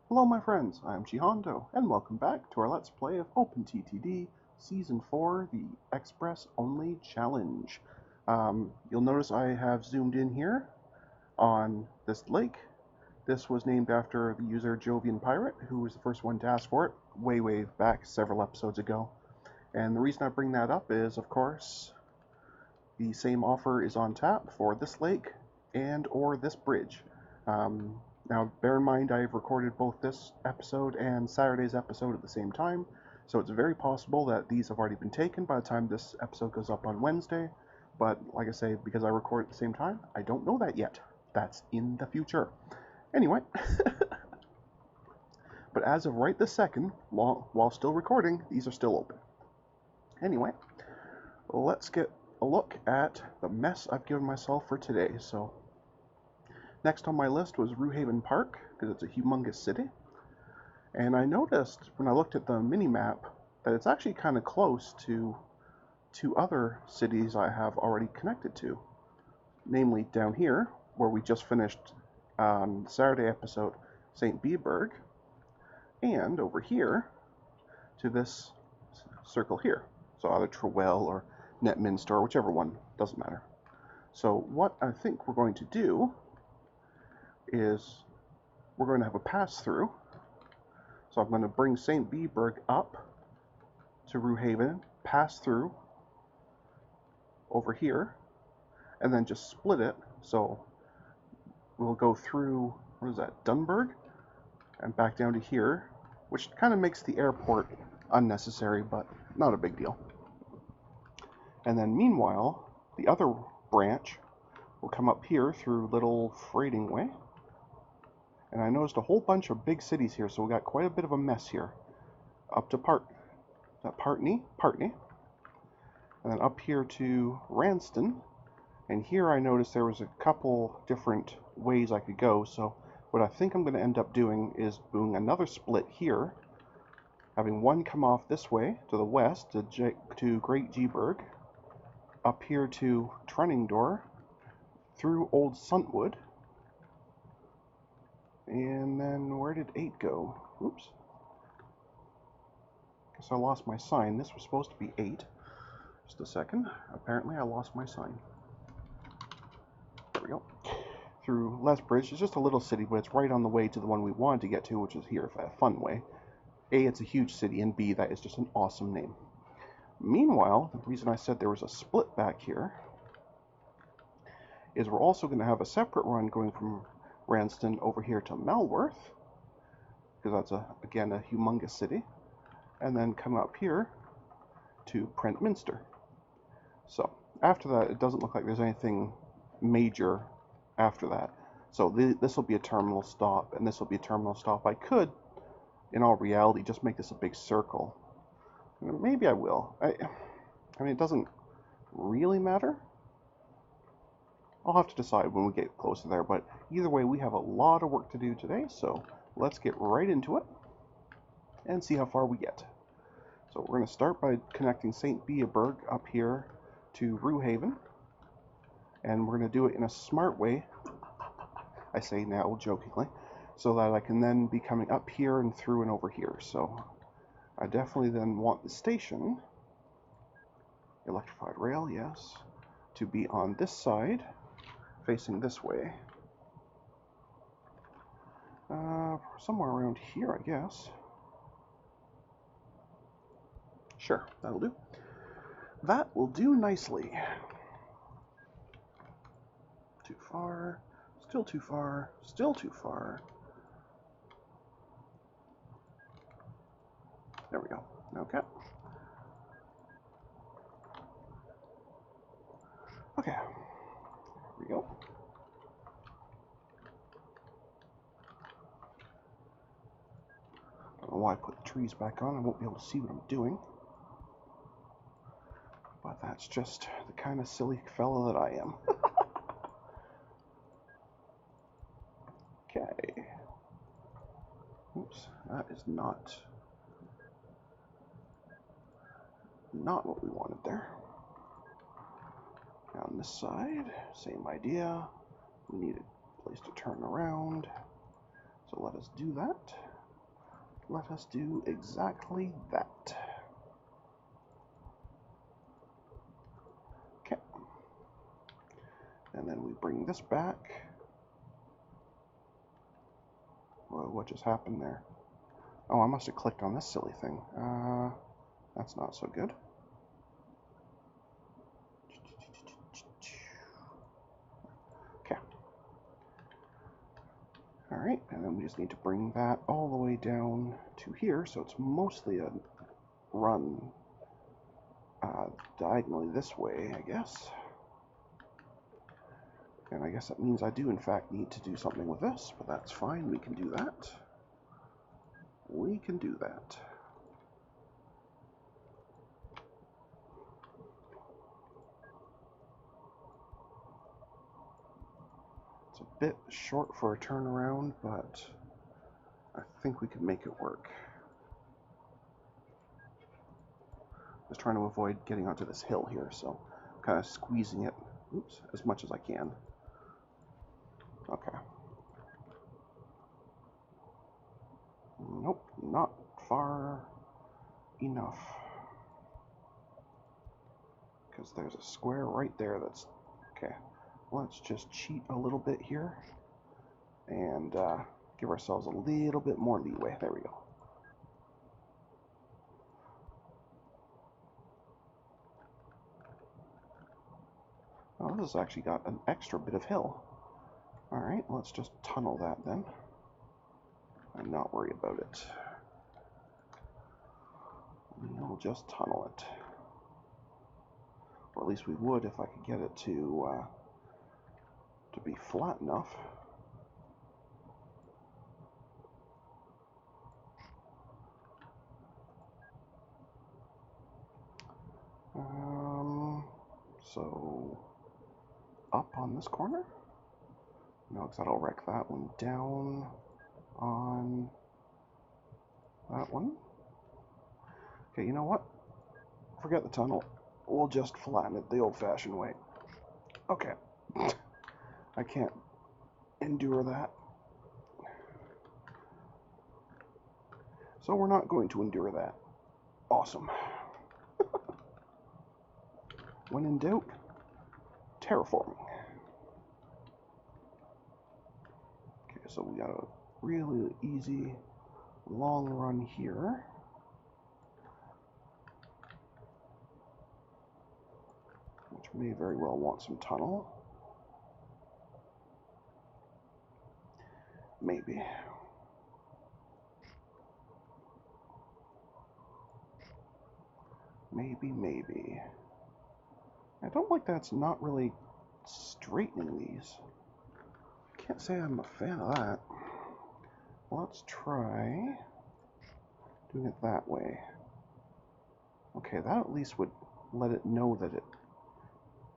Hello my friends, I am Chihondo, and welcome back to our Let's Play of OpenTTD Season 4, the Express Only Challenge. You'll notice I have zoomed in here on this lake. This was named after the user Jovian Pirate, who was the first one to ask for it way back several episodes ago. And the reason I bring that up is, of course, the same offer is on tap for this lake and or this bridge. Now, bear in mind, I've recorded both this episode and Saturday's episode at the same time, so it's very possible that these have already been taken by the time this episode goes up on Wednesday. But like I say, because I record at the same time, I don't know that yet. That's in the future. Anyway, but as of right this second, while still recording, these are still open. Anyway, let's get a look at the mess I've given myself for today. So, next on my list was Rewhaven Park, because it's a humongous city. And I noticed when I looked at the mini-map that it's actually kind of close to two other cities I have already connected to. Namely, down here, where we just finished on the Saturday episode, St. Beberg, and over here to this circle here. So either Trewell or Netminster, whichever one, doesn't matter. So what I think we're going to do is we're going to have a pass-through. So I'm going to bring St. Beberg up to Rewhaven, pass through over here, and then just split it. So we'll go through, what is that, Dunburg, and back down to here, which kind of makes the airport unnecessary, but not a big deal. And then meanwhile, the other branch will come up here through Little Freighting Way. And I noticed a whole bunch of big cities here, so we got quite a bit of a mess here. Up to Partney, and then up here to Ranston. And here I noticed there was a couple different ways I could go, so what I think I'm going to end up doing is doing another split here, having one come off this way to the west to Great Geberg, up here to Trenningdor, through Old Suntwood, and then where did 8 go? Oops. Guess I lost my sign. This was supposed to be 8. Just a second. Apparently I lost my sign. There we go. Through Lethbridge. It's just a little city, but it's right on the way to the one we wanted to get to, which is here, Fun Way. A, it's a huge city, and B, that is just an awesome name. Meanwhile, the reason I said there was a split back here is we're also going to have a separate run going from Ranston over here to Malworth, because that's, again, a humongous city, and then come up here to Prentminster. So, after that, it doesn't look like there's anything major after that. So this will be a terminal stop, and this will be a terminal stop. I could, in all reality, just make this a big circle. Maybe I will. I mean, it doesn't really matter. I'll have to decide when we get closer there, but either way, we have a lot of work to do today, so let's get right into it and see how far we get. So we're going to start by connecting St. Beberg up here to Rewhaven, and we're going to do it in a smart way, I say now jokingly, so that I can then be coming up here and through and over here. So I definitely then want the station, electrified rail, yes, to be on this side, facing this way. Somewhere around here, I guess. Sure, that'll do. That will do nicely. Too far, still too far, still too far. There we go. Okay. Okay. Here we go. I don't know why I put the trees back on. I won't be able to see what I'm doing. But that's just the kind of silly fellow that I am. Okay. Oops, that is not what we wanted there. On this side, same idea. We need a place to turn around. So let us do that. let us do exactly that. Okay. And then we bring this back. Whoa, what just happened there? Oh, I must have clicked on this silly thing. That's not so good. Okay. Alright, and then we just need to bring that all the way down to here, so it's mostly a run diagonally this way, I guess. And I guess that means I do in fact need to do something with this, but that's fine, we can do that. We can do that. It's a bit short for a turnaround, but I think we can make it work. Just trying to avoid getting onto this hill here, so I'm kind of squeezing it, oops, as much as I can. Okay. Nope, not far enough. Because there's a square right there that's... Okay, let's just cheat a little bit here and give ourselves a little bit more leeway. There we go. Oh, this has actually got an extra bit of hill. Alright, let's just tunnel that then. And not worry about it. We'll just tunnel it. Or at least we would if I could get it to be flat enough. So up on this corner? No, because that'll wreck that one. Down on that one. Okay, you know what? Forget the tunnel. We'll just flatten it the old-fashioned way. Okay. I can't endure that. So we're not going to endure that. Awesome. When in doubt, terraforming. Okay, so we got a really easy long run here. Which may very well want some tunnel. Maybe. Maybe. I don't like that it's not really straightening these. Can't say I'm a fan of that. Let's try doing it that way. Okay, that at least would let it know that it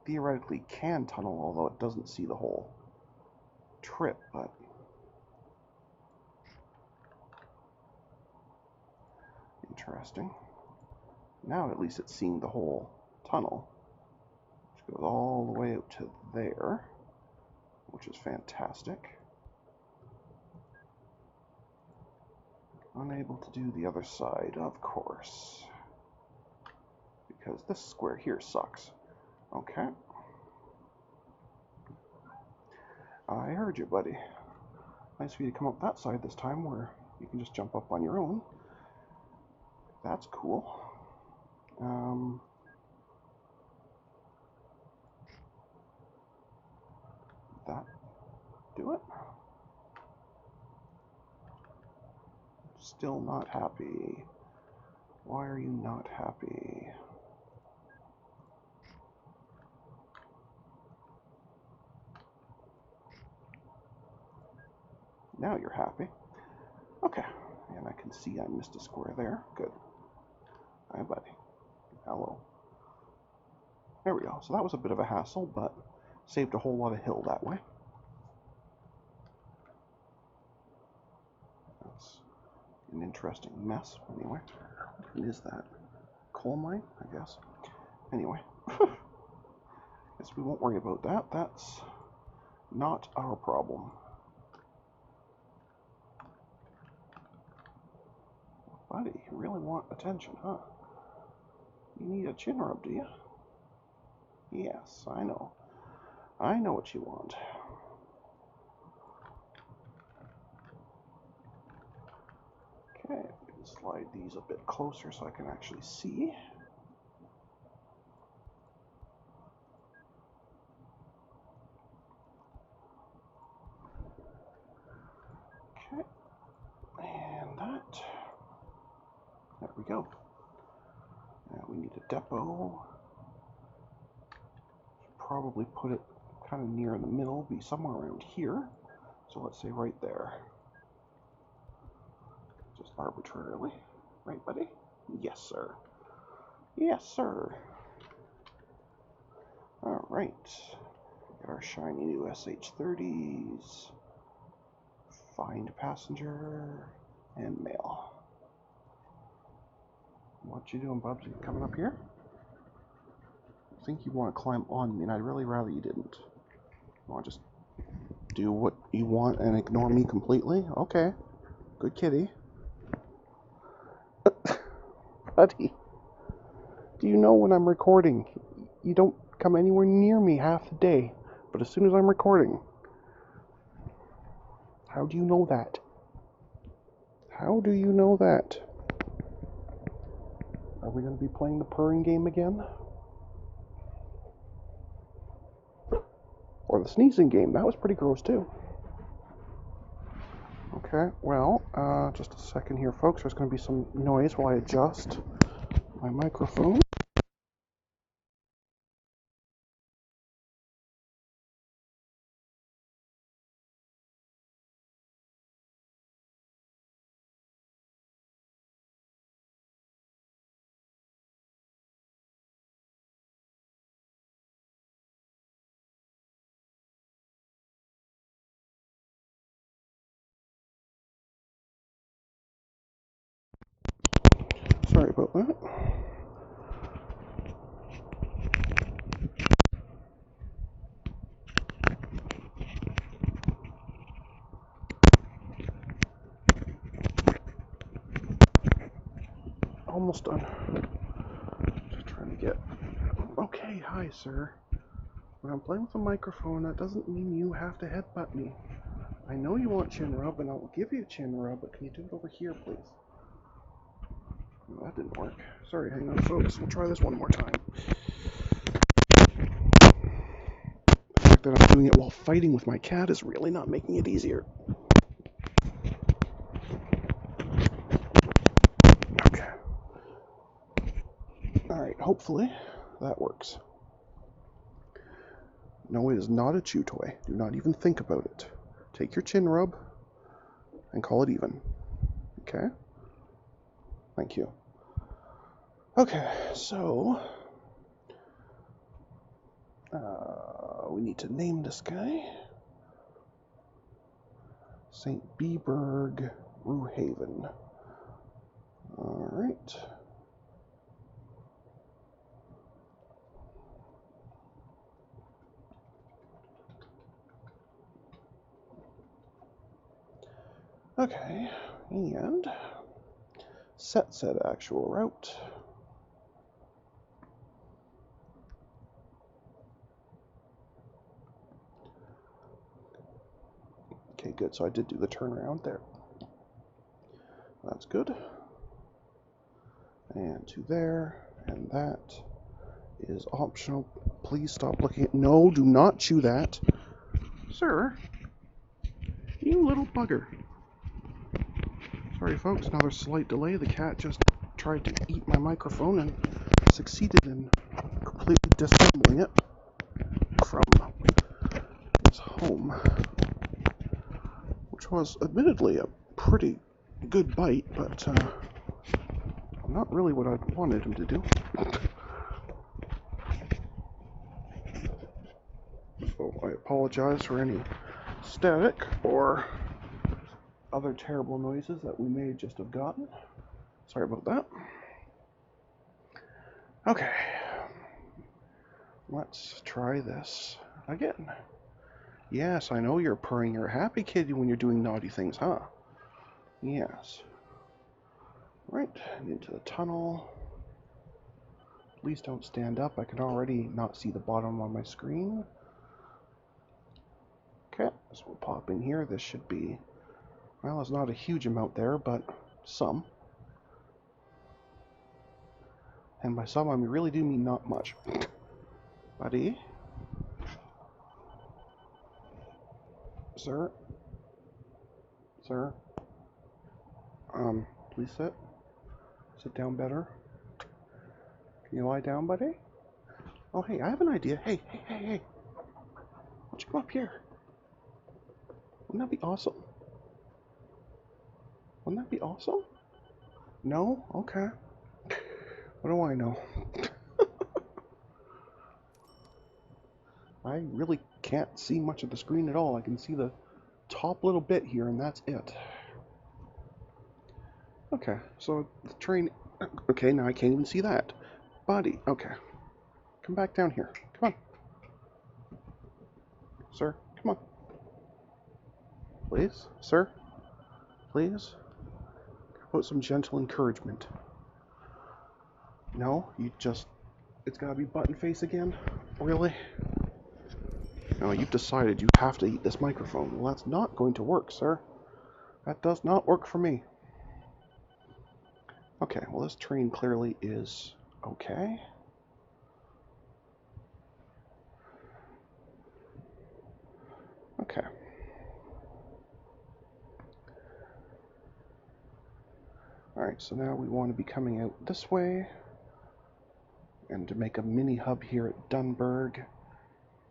theoretically can tunnel, although it doesn't see the whole trip, but interesting. Now at least it's seeing the whole tunnel, which goes all the way out to there, which is fantastic. Unable to do the other side, of course, because this square here sucks. Okay. I heard you, buddy. Nice for you to come up that side this time where you can just jump up on your own. That's cool. That do it? Still not happy. Why are you not happy? Now you're happy. Okay, and I can see I missed a square there. Good. Hi, buddy. Hello. There we go. So that was a bit of a hassle, but saved a whole lot of hill that way. That's an interesting mess. Anyway, what is that? Coal mine, I guess. Anyway, guess we won't worry about that. That's not our problem. Buddy, you really want attention, huh? You need a chin rub, do you? Yes, I know. I know what you want. Okay, slide these a bit closer so I can actually see. Okay, and that. There we go. Now we need a depot. Probably put it kind of near in the middle, be somewhere around here. So let's say right there. Just arbitrarily. Right, buddy? Yes, sir. Yes, sir. Alright. Get our shiny new SH30s. Find passenger. And mail. What you doing, Bubs? You coming up here? I think you want to climb on me, and I'd really rather you didn't. You want to just do what you want and ignore me completely? Okay. Good kitty. Buddy, do you know when I'm recording, you don't come anywhere near me half the day, but as soon as I'm recording, how do you know that? How do you know that? Are we going to be playing the purring game again? Or the sneezing game? That was pretty gross too. Okay, well, just a second here, folks. There's going to be some noise while I adjust my microphone. Sorry about that. Almost done. Just trying to get... Okay, hi, sir. When I'm playing with a microphone, that doesn't mean you have to headbutt me. I know you want chin rub, and I'll give you a chin rub, but can you do it over here, please? No, that didn't work. Sorry, hang on, folks. We'll try this one more time. The fact that I'm doing it while fighting with my cat is really not making it easier. Okay. Alright, hopefully that works. No, it is not a chew toy. Do not even think about it. Take your chin rub and call it even. Okay? Thank you. Okay, so we need to name this guy St. Beberg Rewhaven. Alright. Okay, and set said actual route. Okay, good. So I did do the turnaround there. That's good. And to there, and that is optional. Please stop looking at... No, do not chew that. Sir, you little bugger. Sorry, folks, another slight delay. The cat just tried to eat my microphone and succeeded in completely disassembling it from its home, which was admittedly a pretty good bite, but not really what I wanted him to do. So I apologize for any static or other terrible noises that we may just have gotten. Sorry about that. Okay, let's try this again. Yes, I know you're purring. You're a happy kitty when you're doing naughty things, huh? Yes. Right, into the tunnel. Please don't stand up. I can already not see the bottom on my screen. Okay, so we'll pop in here. This should be, well, there's not a huge amount there, but some. And by some, I really do mean not much. Buddy? Sir? Sir? Please sit. Sit down better. Can you lie down, buddy? Oh, hey, I have an idea. Hey. Why don't you come up here? Wouldn't that be awesome? Wouldn't that be awesome? No? Okay. What do I know? I really can't see much of the screen at all. I can see the top little bit here, and that's it. Okay, so the train... Okay, now I can't even see that. Buddy, okay. Come back down here. Come on. Sir, come on. Please? Sir? Please? How about some gentle encouragement? No? You just... It's gotta be button face again? Really? No, you've decided you have to eat this microphone. Well, that's not going to work, sir. That does not work for me. Okay, well, this train clearly is okay. Okay. Alright, so now we want to be coming out this way. And to make a mini hub here at Dunburg,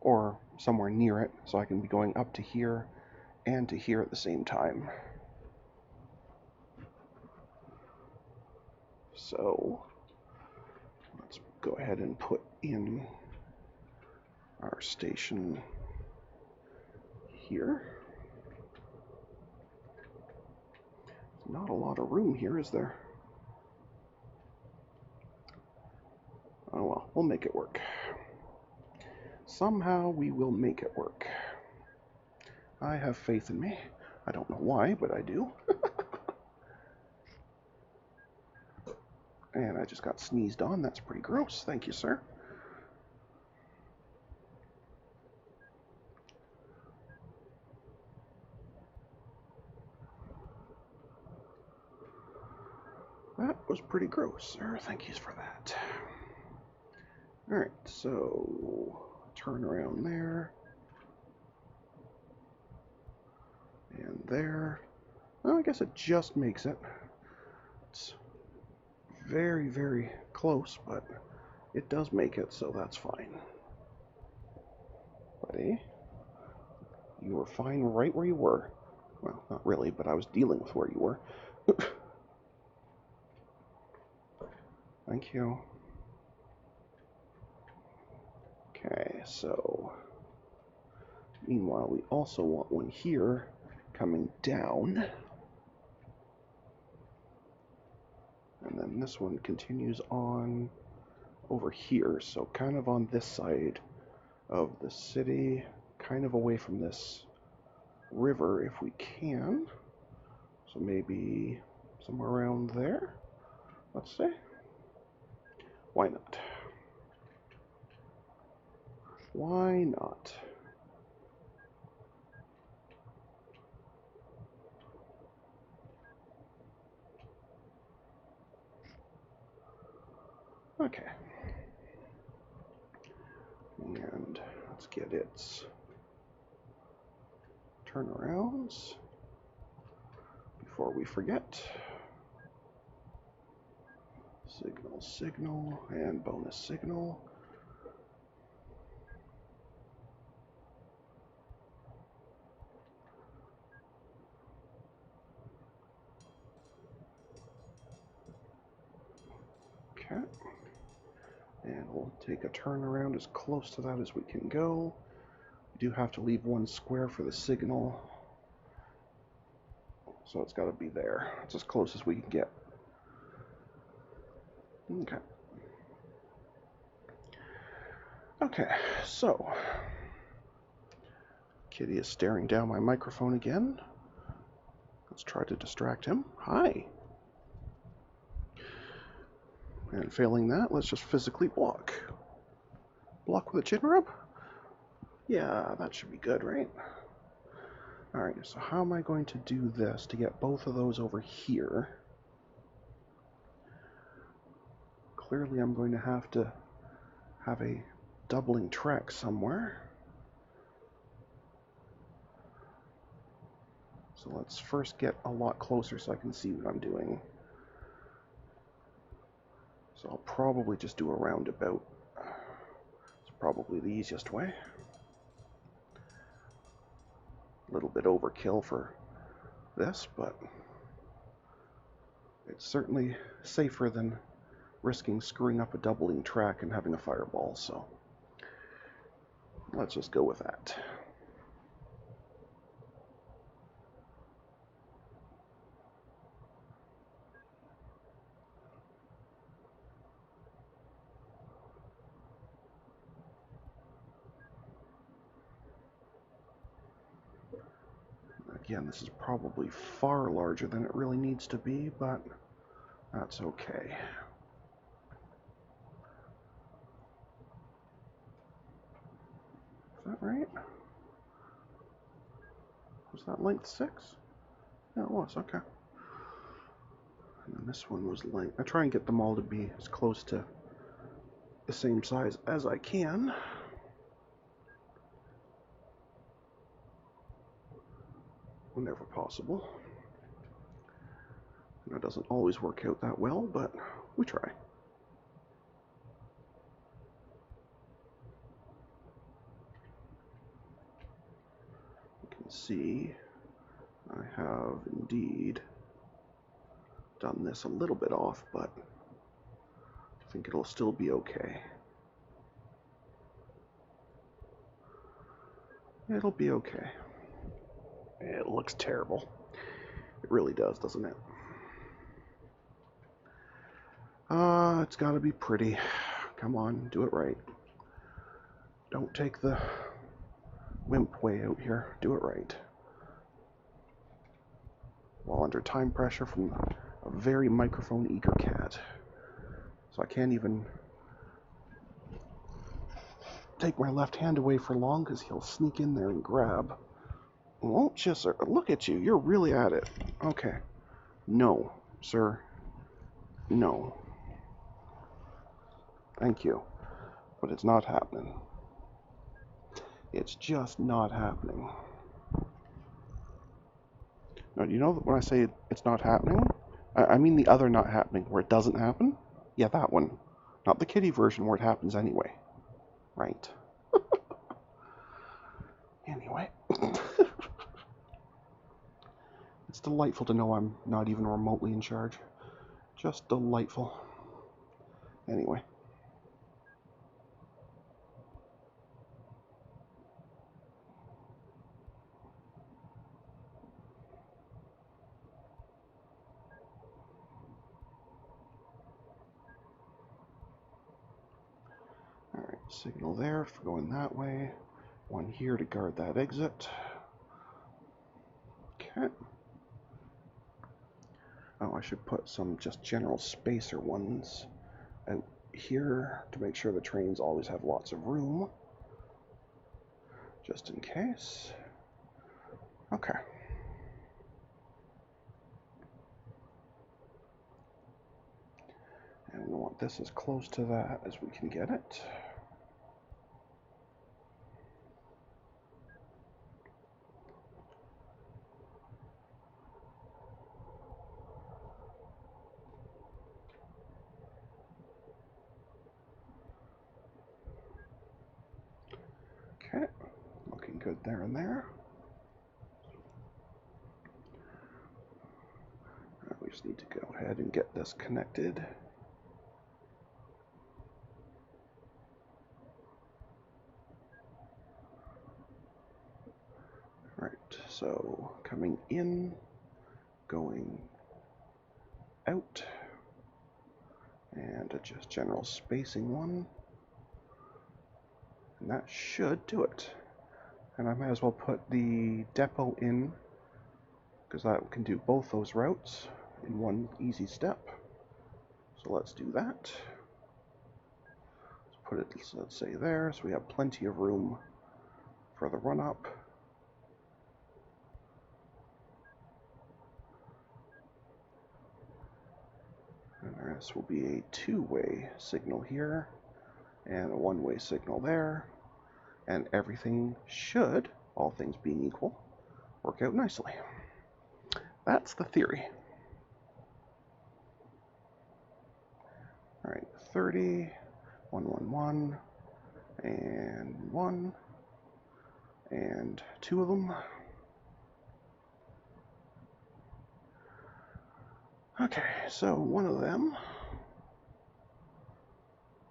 or somewhere near it, so I can be going up to here and to here at the same time. So, let's go ahead and put in our station here. Not a lot of room here, is there? Oh well, we'll make it work. Somehow we will make it work. I have faith in me. I don't know why, but I do. And I just got sneezed on. That's pretty gross. Thank you, sir. That was pretty gross, sir. Thank you for that. Alright, so turn around there. And there. Well, I guess it just makes it. It's very, very close, but it does make it, so that's fine. Buddy, you were fine right where you were. Well, not really, but I was dealing with where you were. Thank you. Okay, so meanwhile, we also want one here coming down. And then this one continues on over here, so kind of on this side of the city, kind of away from this river if we can. So maybe somewhere around there, let's say. Why not? Why not? Okay. And let's get its turnarounds before we forget. Signal, signal, and bonus signal. Okay. And we'll take a turnaround as close to that as we can go. We do have to leave one square for the signal. So it's got to be there. It's as close as we can get. Okay. Okay, so Kitty is staring down my microphone again. Let's try to distract him. Hi. And failing that, let's just physically block. Block with a chin rub? Yeah, that should be good, right? Alright, so how am I going to do this to get both of those over here? Clearly I'm going to have a doubling track somewhere. So let's first get a lot closer so I can see what I'm doing. So I'll probably just do a roundabout. It's probably the easiest way. A little bit overkill for this, but it's certainly safer than risking screwing up a doubling track and having a fireball, so let's just go with that. Again, this is probably far larger than it really needs to be, but that's okay. Is that right? Was that length 6? Yeah, it was, okay. And then this one was length. I try and get them all to be as close to the same size as I can. Whenever possible. And it doesn't always work out that well, but we try. You can see I have indeed done this a little bit off, but I think it'll still be okay. It'll be okay. It looks terrible. It really does, doesn't it? It's gotta be pretty. Come on, do it right. Don't take the wimp way out here. Do it right. While under time pressure from a very microphone-eager cat. So I can't even take my left hand away for long because he'll sneak in there and grab. Won't you, sir? Look at you. You're really at it. Okay. No, sir. No. Thank you. But it's not happening. It's just not happening. Now, you know when I say it's not happening? I mean the other not happening, where it doesn't happen? Yeah, that one. Not the kiddie version where it happens anyway. Right. Anyway. It's delightful to know I'm not even remotely in charge. Just delightful. Anyway. Alright, signal there for going that way. One here to guard that exit. Okay. Oh, I should put some just general spacer ones out here to make sure the trains always have lots of room. Just in case. Okay. And we want this as close to that as we can get it. Okay, looking good there and there. We just need to go ahead and get this connected. Right, so coming in, going out, and a just general spacing one. And that should do it. And I might as well put the depot in, because that can do both those routes in one easy step. So let's do that. Let's put it, let's say there, so we have plenty of room for the run-up. And this will be a two-way signal here, and a one-way signal there, and everything should, all things being equal, work out nicely. That's the theory. All right, 30, 111, and 1, and 2 of them. Okay, so one of them,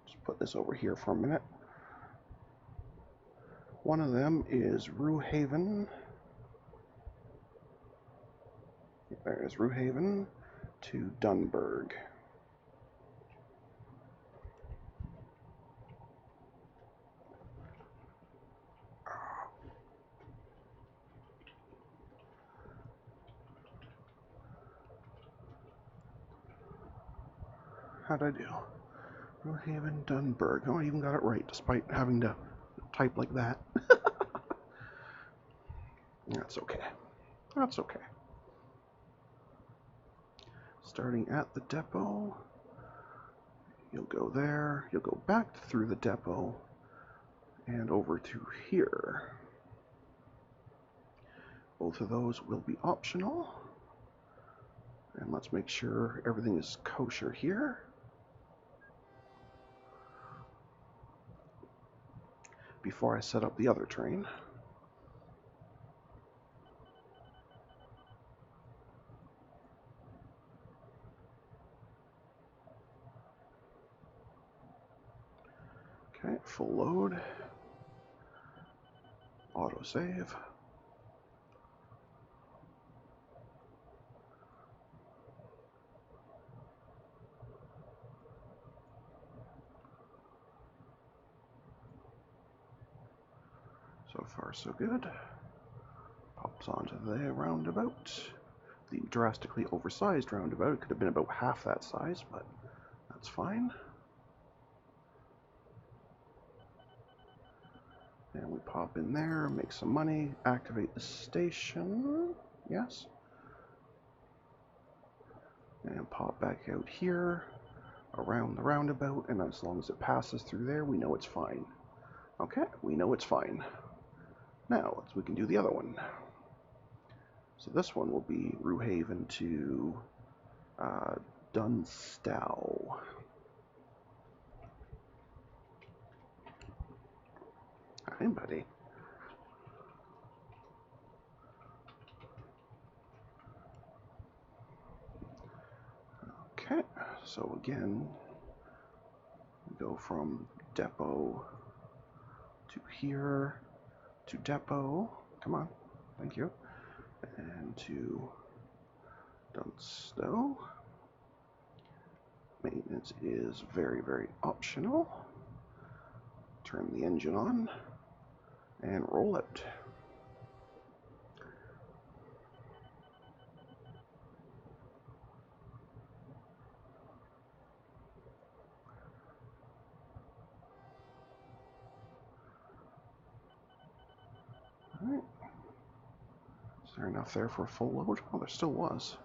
just put this over here for a minute. One of them is Rue-Haven. There's Rue-Haven to Dunburg. How'd I do? Rue-Haven, Dunburg. Oh, I even got it right, despite having to type like that. That's okay. That's okay. Starting at the depot, you'll go there, you'll go back through the depot, and over to here. Both of those will be optional. And let's make sure everything is kosher here. Before I set up the other train. Okay, full load. Autosave. So far so good. Pops onto the roundabout. The drastically oversized roundabout. It could have been about half that size, but that's fine. And we pop in there, make some money, activate the station. Yes. And pop back out here, around the roundabout, and as long as it passes through there, we know it's fine. Okay, we know it's fine. Now, we can do the other one. So this one will be Rue-Haven to Dunstow. Hi, buddy. Okay, so again, go from depot to here to depot. Come on, thank you. And to Dunstow. Maintenance is very, very optional. Turn the engine on and roll it. Alright. Is there enough there for a full load? Oh, there still was.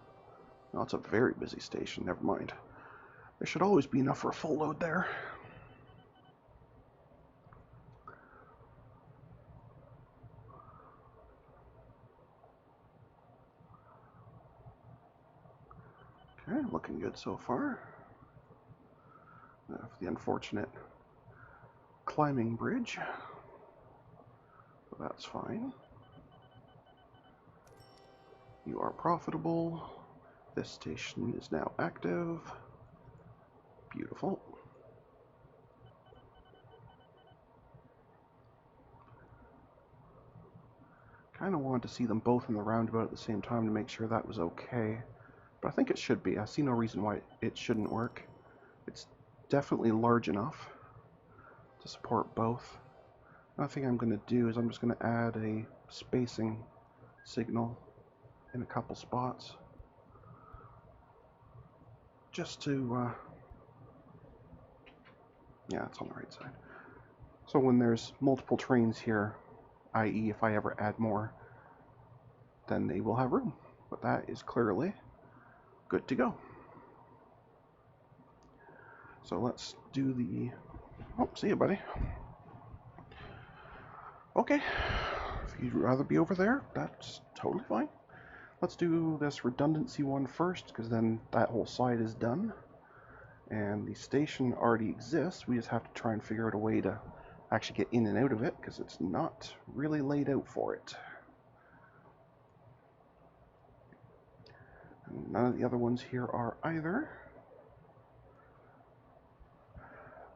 No, it's a very busy station. Never mind. There should always be enough for a full load there. Okay, looking good so far. The unfortunate climbing bridge. But that's fine. You are profitable. This station is now active. Beautiful. Kind of wanted to see them both in the roundabout at the same time to make sure that was okay. But I think it should be. I see no reason why it shouldn't work. It's definitely large enough to support both. Another thing I'm going to do is I'm just going to add a spacing signal in a couple spots. Just to Yeah, it's on the right side. So when there's multiple trains here, i.e. if I ever add more, then they will have room. But that is clearly good to go. So let's do the... Oh, see you, buddy. Okay, if you'd rather be over there, that's totally fine. Let's do this redundancy one first, because then that whole side is done. And the station already exists, we just have to try and figure out a way to actually get in and out of it, because it's not really laid out for it. And none of the other ones here are either.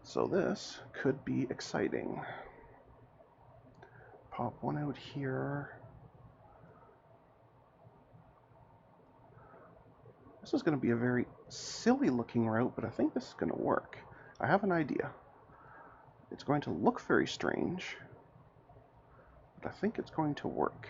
So this could be exciting. Pop one out here. This is going to be a very silly looking route, but I think this is going to work. I have an idea. It's going to look very strange, but I think it's going to work.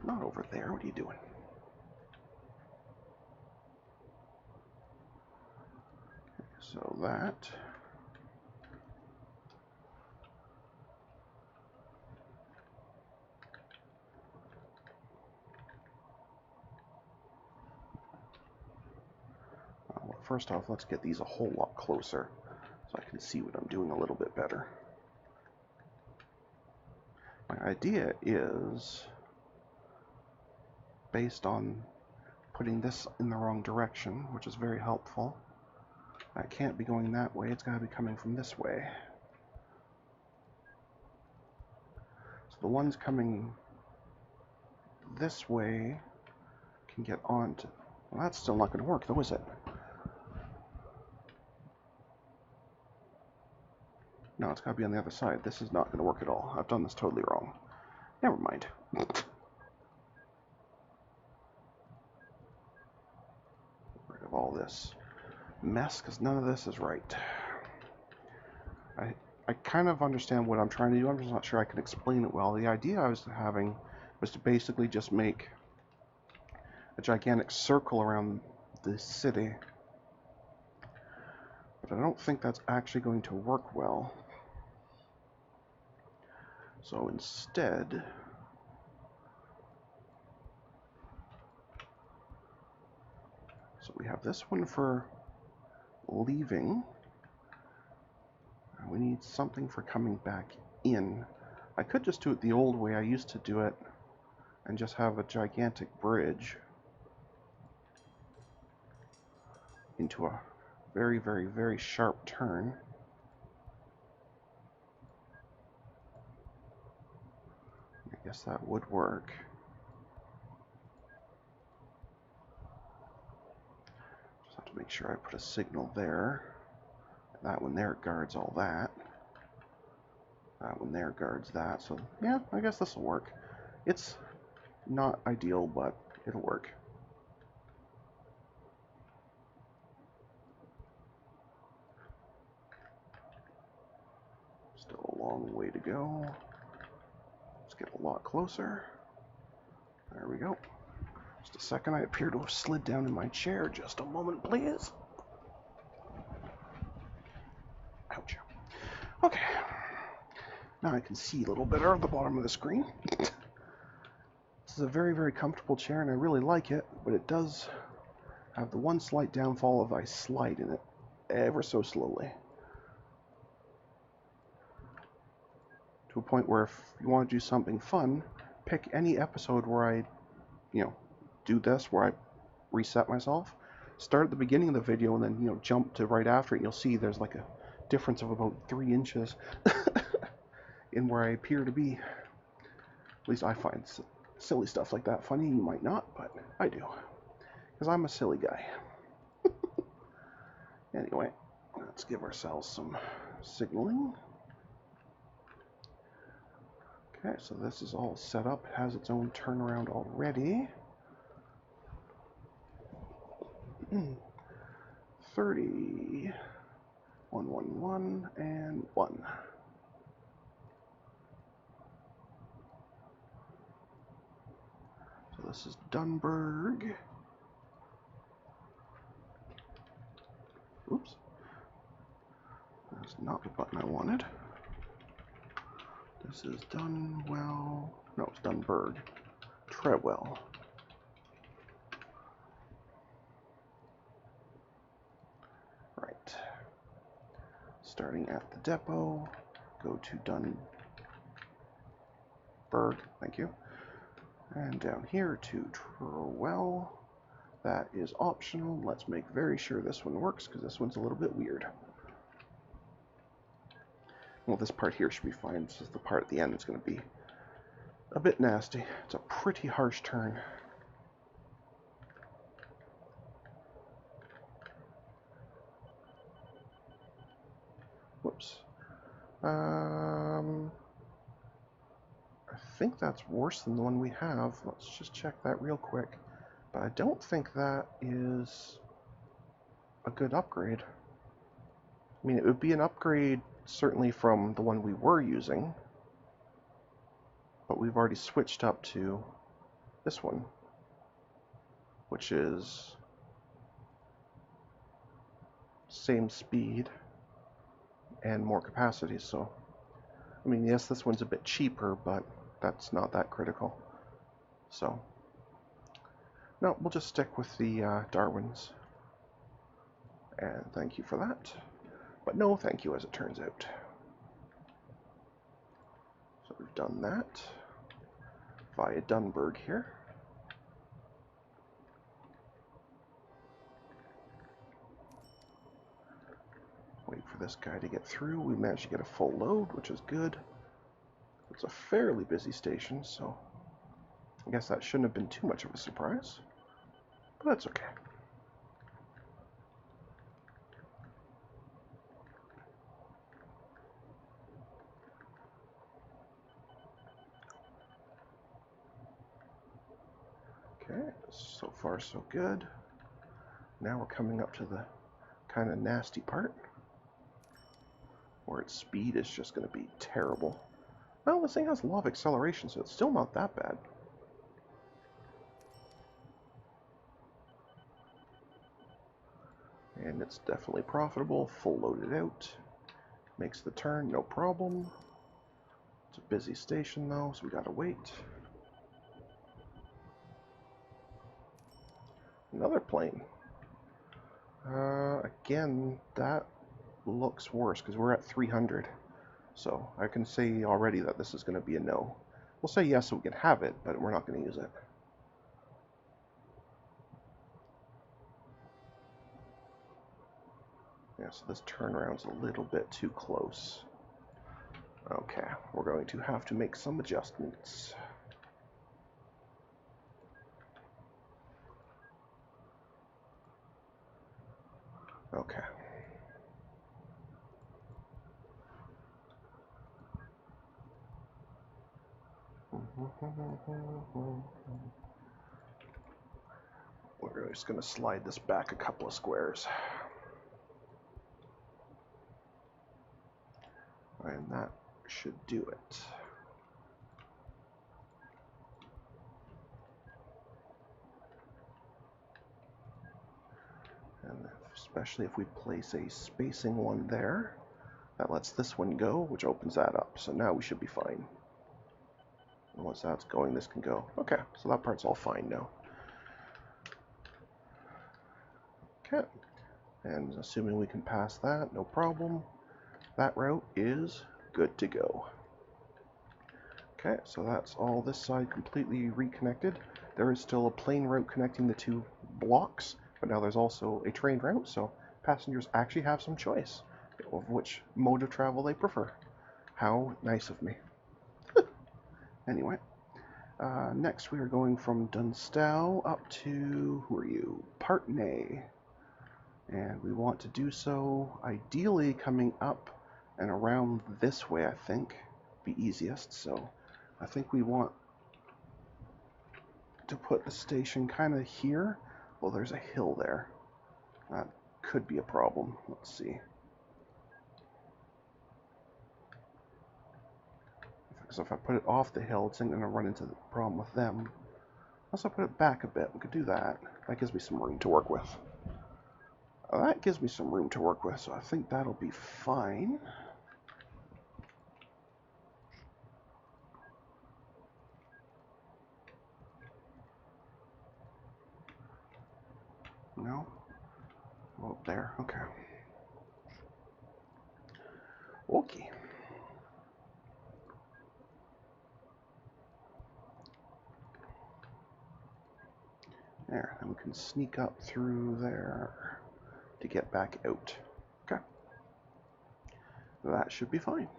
Not over there. What are you doing? So that. Well, first off, let's get these a whole lot closer so I can see what I'm doing a little bit better. My idea is based on putting this in the wrong direction, which is very helpful. That can't be going that way, it's got to be coming from this way. So the ones coming this way can get on to... Well, that's still not going to work though, is it? No, it's got to be on the other side. This is not going to work at all. I've done this totally wrong. Never mind. Rid of all this mess, because none of this is right. I kind of understand what I'm trying to do. I'm just not sure I can explain it well. The idea I was having was to basically just make a gigantic circle around the city. But I don't think that's actually going to work well. So instead, so we have this one for leaving. We need something for coming back in. I could just do it the old way I used to do it and just have a gigantic bridge into a very, very, very sharp turn. I guess that would work. Just have to make sure I put a signal there. That one there guards all that. That one there guards that. So yeah, I guess this will work. It's not ideal, but it'll work. Still a long way to go. Let's get a lot closer. There we go. Just a second, I appear to have slid down in my chair. Just a moment, please. Ouch. Okay. Now I can see a little better at the bottom of the screen. This is a very, very comfortable chair, and I really like it, but it does have the one slight downfall of I slide in it ever so slowly. To a point where if you want to do something fun, pick any episode where I, do this, where I reset myself. Start at the beginning of the video and then, jump to right after it, and you'll see there's like a difference of about 3 inches in where I appear to be. At least I find silly stuff like that funny. You might not, but I do. Because I'm a silly guy. Anyway, let's give ourselves some signaling. Okay, so this is all set up. It has its own turnaround already. 30, 111, and 1. this is Dunburg. Oops. That's not the button I wanted. This is Dunwell. No, it's Dunburg. Treadwell. Right. Starting at the depot, go to Dunburg. Thank you. And down here to Treadwell. That is optional. Let's make very sure this one works because this one's a little bit weird. Well, this part here should be fine. This is the part at the end that's going to be a bit nasty. It's a pretty harsh turn. Whoops. I think that's worse than the one we have. Let's just check that real quick. But I don't think that is a good upgrade. I mean, it would be an upgrade certainly from the one we were using, but we've already switched up to this one, which is same speed and more capacity. So, I mean, yes, this one's a bit cheaper, but that's not that critical. So, no, we'll just stick with the Darwins. And thank you for that. But no thank you, as it turns out. So we've done that via Dunburg here. Wait for this guy to get through. We managed to get a full load, which is good. It's a fairly busy station, so I guess that shouldn't have been too much of a surprise. But that's okay. Okay, so far so good. Now we're coming up to the kind of nasty part, where its speed is just going to be terrible. Well, this thing has a lot of acceleration, so it's still not that bad. And it's definitely profitable, full loaded out. Makes the turn, no problem. It's a busy station though, so we gotta wait. Another plane. Again, that looks worse because we're at 300. So I can say already that this is going to be a no. We'll say yes so we can have it, but we're not going to use it. Yeah, so this turnaround's a little bit too close. Okay, we're going to have to make some adjustments. Okay. We're just going to slide this back a couple of squares. And that should do it. And especially if we place a spacing one there, that lets this one go, which opens that up. So now we should be fine. And once that's going, this can go. Okay, so that part's all fine now. Okay, and assuming we can pass that, no problem. That route is good to go. Okay, so that's all this side completely reconnected. There is still a plane route connecting the two blocks, but now there's also a train route, so passengers actually have some choice of which mode of travel they prefer. How nice of me. Anyway, next we are going from Dunstall up to, who are you? Partney. And we want to do so ideally coming up and around this way, I think, be easiest. So I think we want to put the station kind of here. Well, there's a hill there. That could be a problem. Let's see. Because if I put it off the hill, it's going to run into the problem with them. Unless I put it back a bit, we could do that. That gives me some room to work with. That gives me some room to work with, so I think that'll be fine. No? Oh, there. Okay. Okay. There, and we can sneak up through there to get back out. Okay. That should be fine.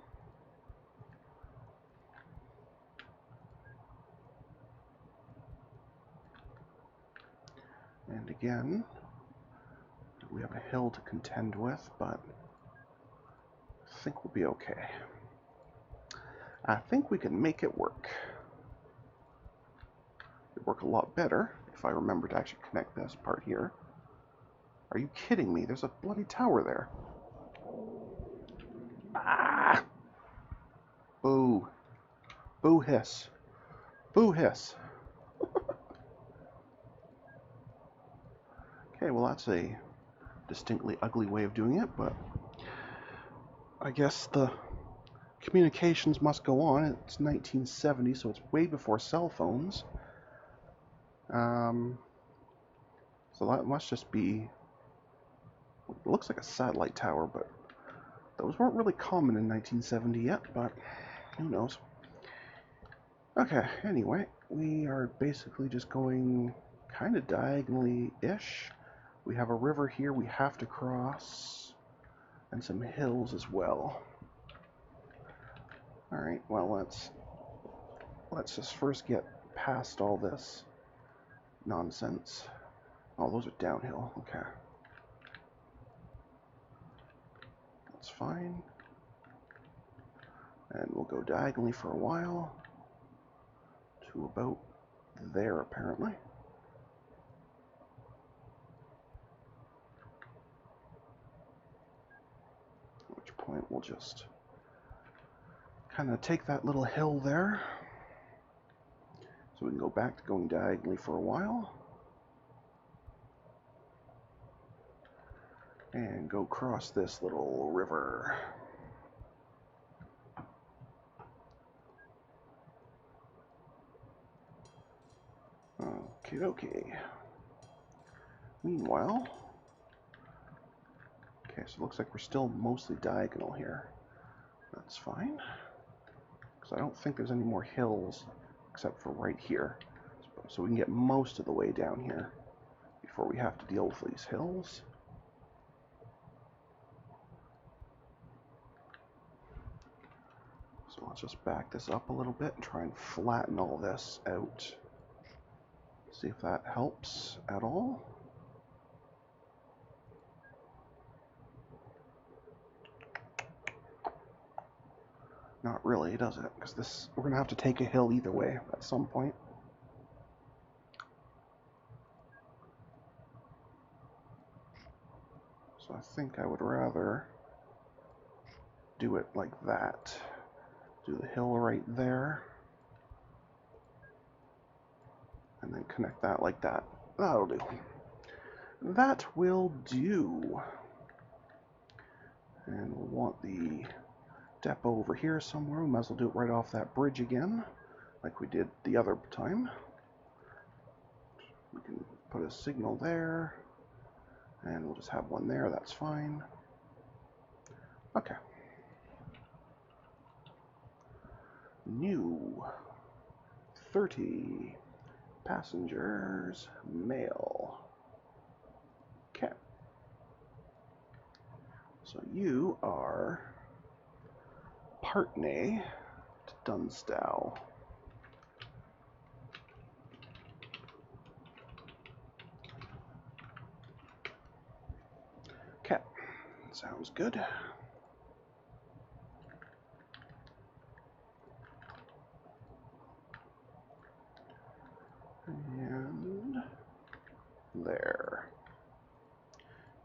And again, we have a hill to contend with, but I think we'll be okay. I think we can make it work. It'd work a lot better if I remember to actually connect this part here. Are you kidding me? There's a bloody tower there. Ah! Boo. Boo hiss. Boo hiss. Okay, well that's a distinctly ugly way of doing it, but I guess the communications must go on. It's 1970, so it's way before cell phones. So that must just be, it looks like a satellite tower, but those weren't really common in 1970 yet, but who knows. Okay, anyway, we are basically just going kind of diagonally-ish. We have a river here we have to cross, and some hills as well. Alright, well, let's just first get past all this nonsense. Oh, those are downhill. Okay. That's fine. And we'll go diagonally for a while to about there, apparently. At which point we'll just kind of take that little hill there so we can go back to going diagonally for a while. And go cross this little river. Okie dokie. Meanwhile, okay, so it looks like we're still mostly diagonal here. That's fine, because I don't think there's any more hills except for right here. So we can get most of the way down here before we have to deal with these hills. So let's just back this up a little bit and try and flatten all this out. See if that helps at all. Not really, does it? Because we're going to have to take a hill either way at some point. So I think I would rather do it like that. Do the hill right there. And then connect that like that. That'll do. That will do. And we'll want the depot over here somewhere. We might as well do it right off that bridge again, like we did the other time. We can put a signal there, and we'll just have one there. That's fine. Okay. New 30 passengers, mail. Okay. So you are Partney to Dunstow. Okay, sounds good. And there.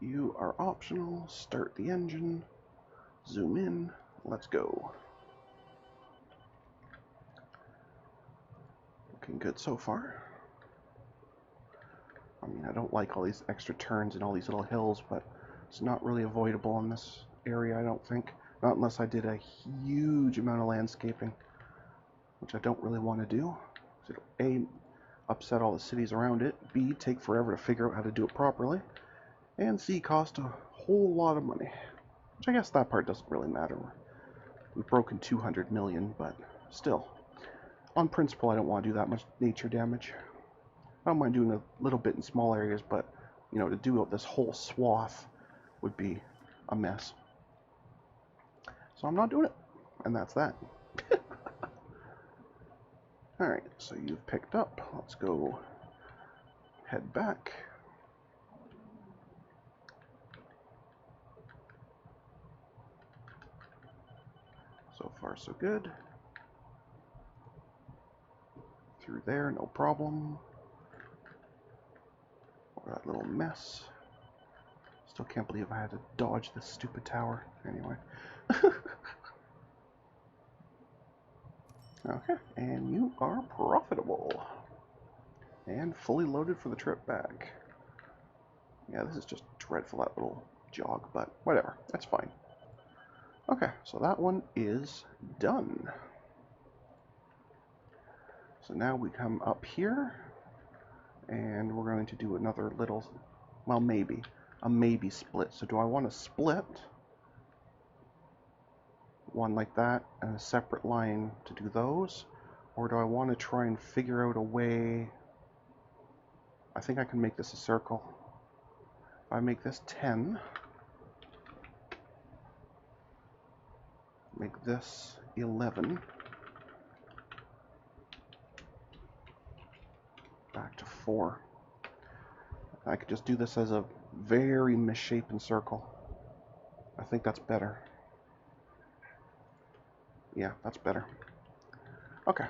You are optional. Start the engine. Zoom in. Let's go. Looking good so far. I mean, I don't like all these extra turns and all these little hills, but it's not really avoidable in this area, I don't think. Not unless I did a huge amount of landscaping, which I don't really want to do. So it'll A, upset all the cities around it, B, take forever to figure out how to do it properly, and C, cost a whole lot of money. Which I guess that part doesn't really matter. We've broken 200 million, but still. On principle, I don't want to do that much nature damage. I don't mind doing a little bit in small areas, but, you know, to do this whole swath would be a mess. So I'm not doing it, and that's that. Alright, so you've picked up. Let's go head back. So far, so good. Through there, no problem. That little mess. Still can't believe I had to dodge this stupid tower. Anyway. Okay, and you are profitable. And fully loaded for the trip back. Yeah, this is just dreadful, that little jog, but whatever, that's fine. Okay, so that one is done. So now we come up here, and we're going to do another little, well, maybe, a maybe split. So do I want to split one like that and a separate line to do those? Or do I want to try and figure out a way? I think I can make this a circle. If I make this 10, make this 11, back to 4. I could just do this as a very misshapen circle. I think that's better. Yeah, that's better. Okay.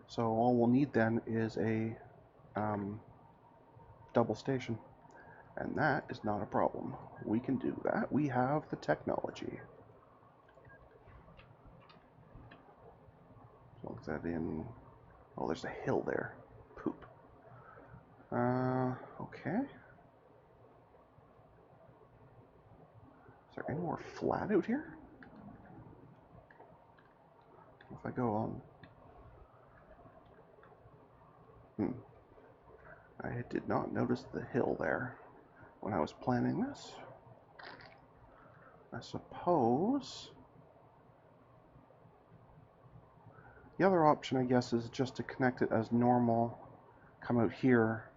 So all we'll need then is a double station. And that is not a problem. We can do that. We have the technology. Plug that in. Oh, there's a hill there. Poop. Okay. Is there any more flat out here? If I go on... I did not notice the hill there when I was planning this. I suppose... The other option, I guess, is just to connect it as normal, come out here,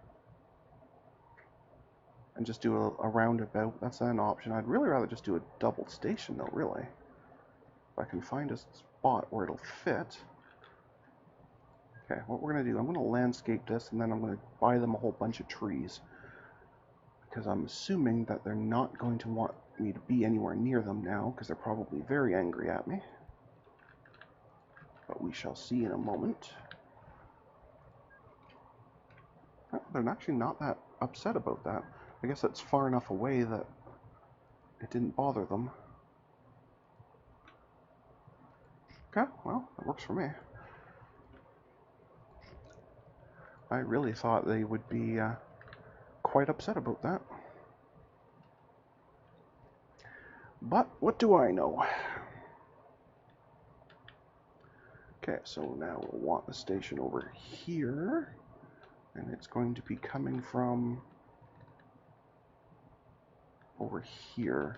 and just do a roundabout. That's an option. I'd really rather just do a double station, though, really. If I can find a spot where it'll fit. Okay, what we're going to do, I'm going to landscape this, and then I'm going to buy them a whole bunch of trees. Because I'm assuming that they're not going to want me to be anywhere near them now, because they're probably very angry at me. But we shall see in a moment. They're actually not that upset about that. I guess it's far enough away that it didn't bother them. Okay, well, that works for me. I really thought they would be quite upset about that. But what do I know? Okay, so now we'll want the station over here. And it's going to be coming from over here.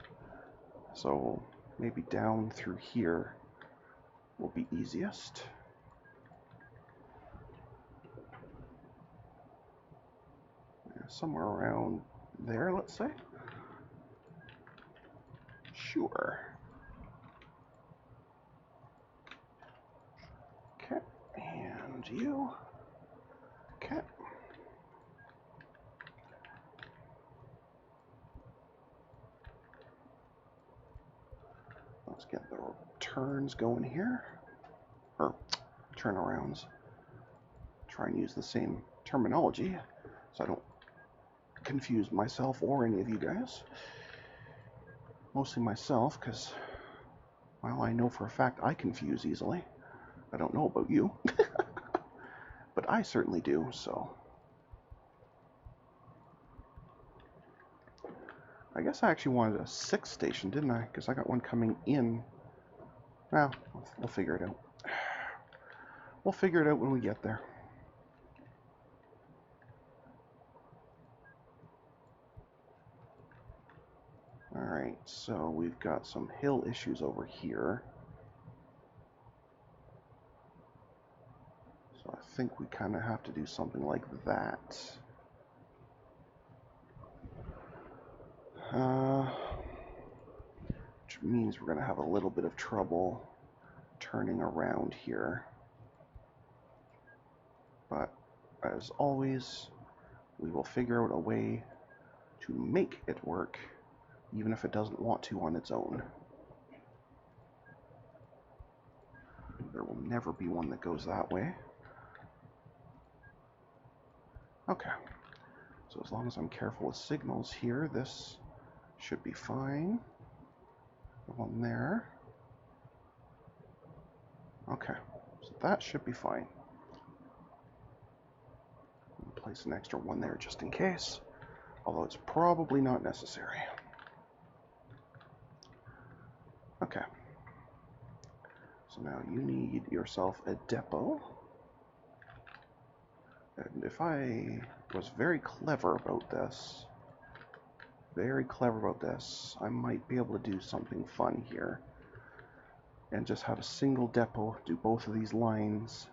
So maybe down through here will be easiest. Somewhere around there, let's say. Sure. Okay, and you. Okay. Let's get the turns going here. Or turnarounds. Try and use the same terminology so I don't confuse myself or any of you guys. Mostly myself, because, well, I know for a fact I confuse easily. I don't know about you. But I certainly do, so. I guess I actually wanted a 6th station, didn't I? Because I got one coming in. Well, we'll figure it out. We'll figure it out when we get there. Alright, so we've got some hill issues over here. So I think we kind of have to do something like that. Which means we're going to have a little bit of trouble turning around here. But as always, we will figure out a way to make it work, even if it doesn't want to on its own. There will never be one that goes that way. Okay, so as long as I'm careful with signals here, this should be fine. The one there. Okay, so that should be fine. I'll place an extra one there just in case, although it's probably not necessary. Okay, so now you need yourself a depot. And if I was very clever about this, I might be able to do something fun here. And just have a single depot do both of these lines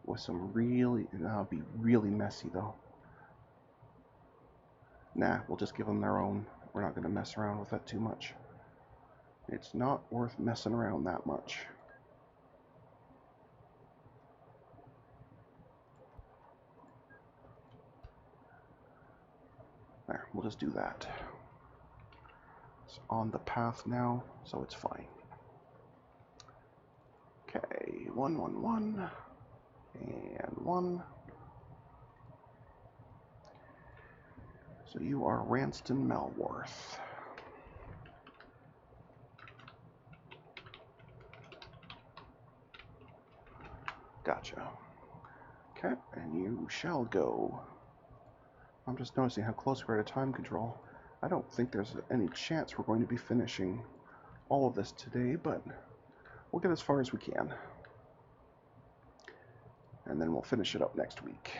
with some really, that'll be really messy though. Nah, we'll just give them their own. We're not going to mess around with that too much. It's not worth messing around that much. There, we'll just do that. It's on the path now, so it's fine. Okay, 1, 1, 1, and 1. So you are Ranston Melworth. Gotcha. Okay, and you shall go. I'm just noticing how close we are to time control. I don't think there's any chance we're going to be finishing all of this today, but we'll get as far as we can. And then we'll finish it up next week.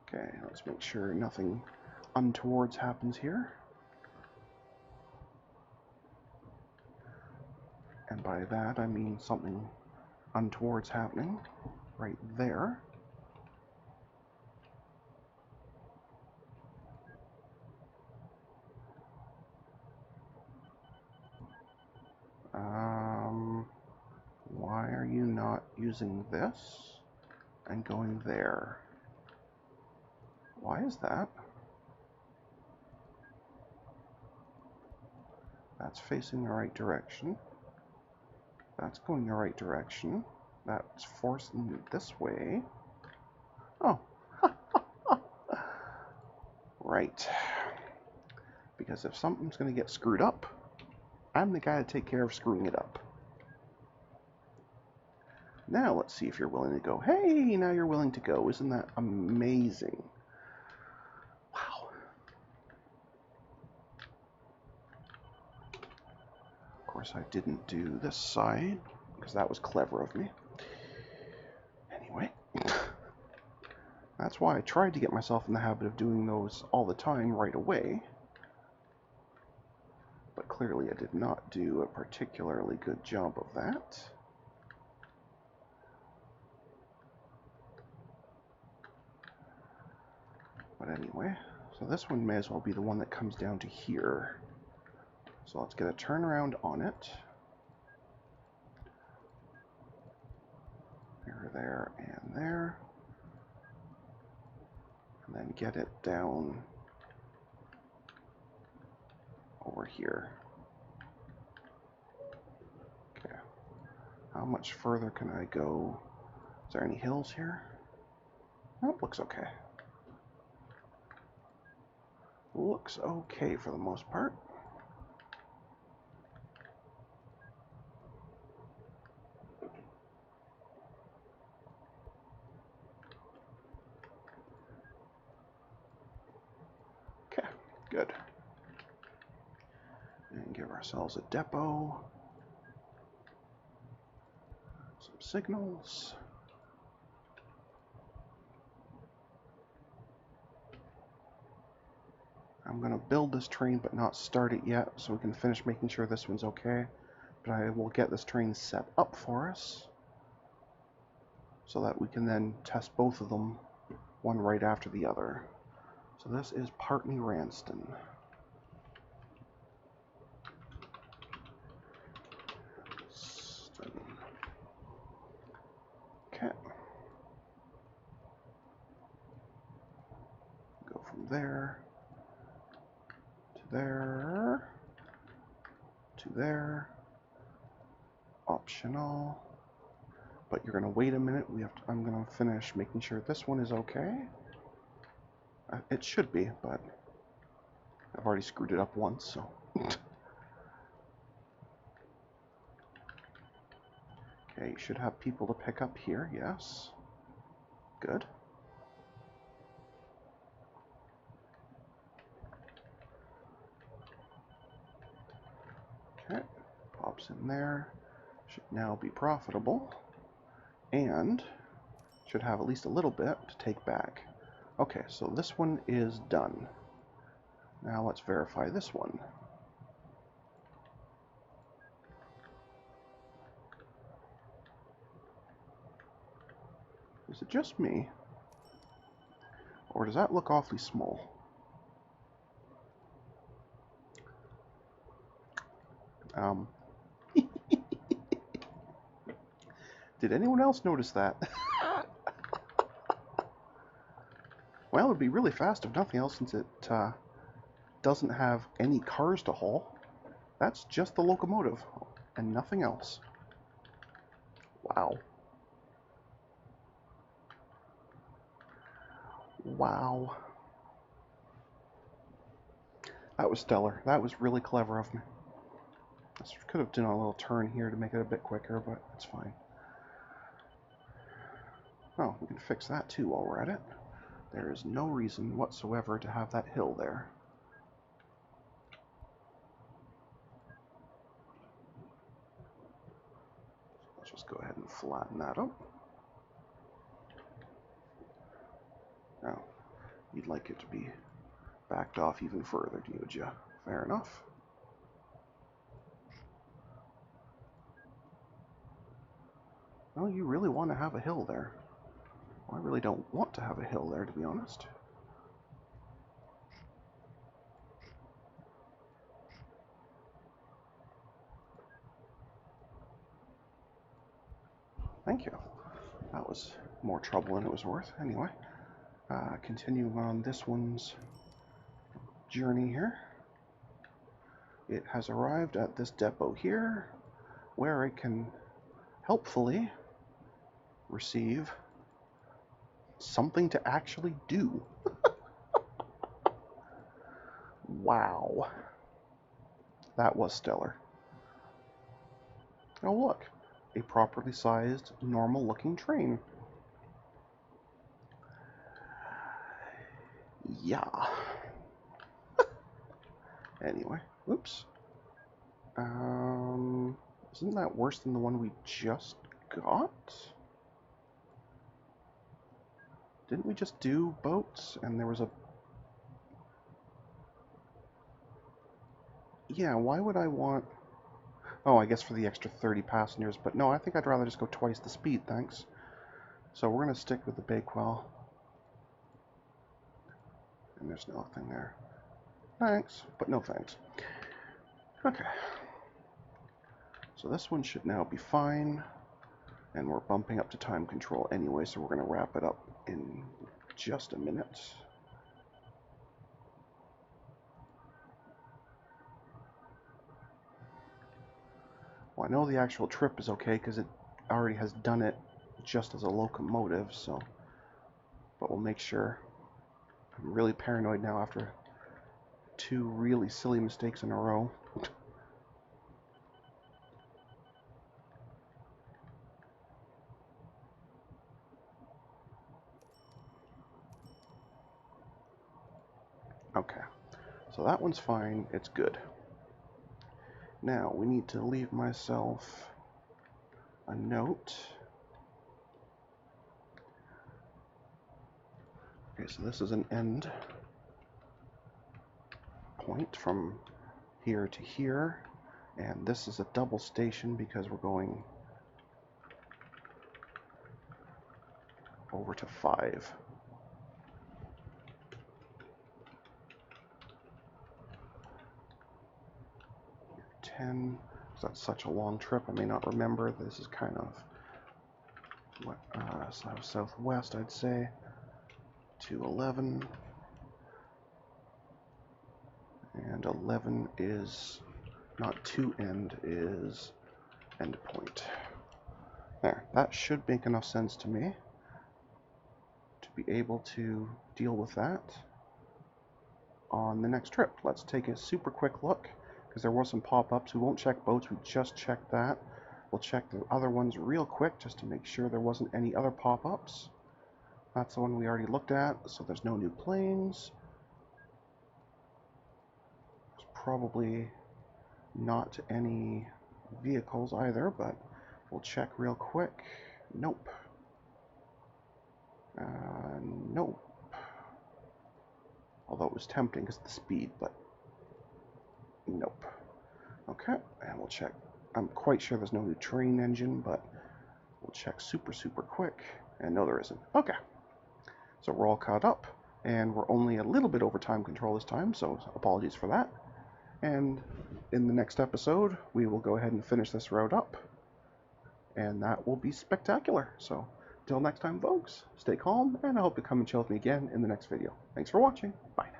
Okay, let's make sure nothing untowards happens here. And by that I mean something untoward's happening right there. Why are you not using this and going there? Why is that? That's facing the right direction. That's going the right direction. That's forcing you this way. Oh. Right. Because if something's going to get screwed up, I'm the guy to take care of screwing it up. Now let's see if you're willing to go. Hey, now you're willing to go. Isn't that amazing? Wow. Of course, I didn't do this side, because that was clever of me. Anyway. That's why I tried to get myself in the habit of doing those all the time right away. But clearly I did not do a particularly good job of that. But anyway, so this one may as well be the one that comes down to here. So let's get a turnaround on it. There, and there. And then get it down over here. Okay. How much further can I go? Is there any hills here? Nope, looks okay. Looks okay for the most part. Okay. Good. And give ourselves a depot. Some signals. I'm going to build this train but not start it yet so we can finish making sure this one's okay. But I will get this train set up for us so that we can then test both of them, one right after the other. So this is Partney Ranston. Okay. Go from there to there to there. Optional. But you're gonna wait a minute. I'm gonna finish making sure this one is okay. It should be, but I've already screwed it up once, so. Okay, you should have people to pick up here, yes. Good. Okay, pops in there. Should now be profitable. And should have at least a little bit to take back. Okay, so this one is done. Now let's verify this one. Is it just me? Or does that look awfully small? Did anyone else notice that? Well, it would be really fast if nothing else, since it doesn't have any cars to haul. That's just the locomotive and nothing else. Wow. Wow. That was stellar. That was really clever of me. I could have done a little turn here to make it a bit quicker, but it's fine. Oh, we can fix that too while we're at it. There is no reason whatsoever to have that hill there. Let's just go ahead and flatten that up. Now, you'd like it to be backed off even further, would you? Fair enough. Well, you really want to have a hill there. Well, I really don't want to have a hill there, to be honest. Thank you. That was more trouble than it was worth. Anyway, continue on this one's journey here. It has arrived at this depot here, where it can helpfully receive something to actually do. Wow. That was stellar. Oh look, a properly sized, normal looking train. Yeah. Anyway, oops. Isn't that worse than the one we just got? Didn't we just do boats and there was a... Yeah, why would I want... Oh, I guess for the extra 30 passengers, but no, I think I'd rather just go twice the speed, thanks. So we're going to stick with the Bakewell. And there's nothing there. Thanks, but no thanks. Okay. So this one should now be fine. And we're bumping up to time control anyway, so we're going to wrap it up in just a minute. Well, I know the actual trip is okay because it already has done it just as a locomotive, so... But we'll make sure. I'm really paranoid now after 2 really silly mistakes in a row. Okay, So that one's fine, it's good. Now we need to leave myself a note. Okay, so this is an end point from here to here, and this is a double station because we're going over to 5. Here, 10, because that's such a long trip, I may not remember. This is kind of what, southwest, I'd say, to 11. And 11 is not to end, is end point. There, that should make enough sense to me to be able to deal with that on the next trip. Let's take a super quick look, because there were some pop-ups. We won't check boats, we just checked that. We'll check the other ones real quick just to make sure there wasn't any other pop-ups. That's the one we already looked at, so there's no new planes. There's probably not any vehicles either, but we'll check real quick. Nope. Nope. Although it was tempting because of the speed, but nope. Okay, and we'll check. I'm quite sure there's no new train engine, but we'll check super quick. And no, there isn't. Okay. So we're all caught up, and we're only a little bit over time control this time, so apologies for that. And in the next episode, we will go ahead and finish this route up, and that will be spectacular. So until next time, folks, stay calm, and I hope you come and chill with me again in the next video. Thanks for watching. Bye now.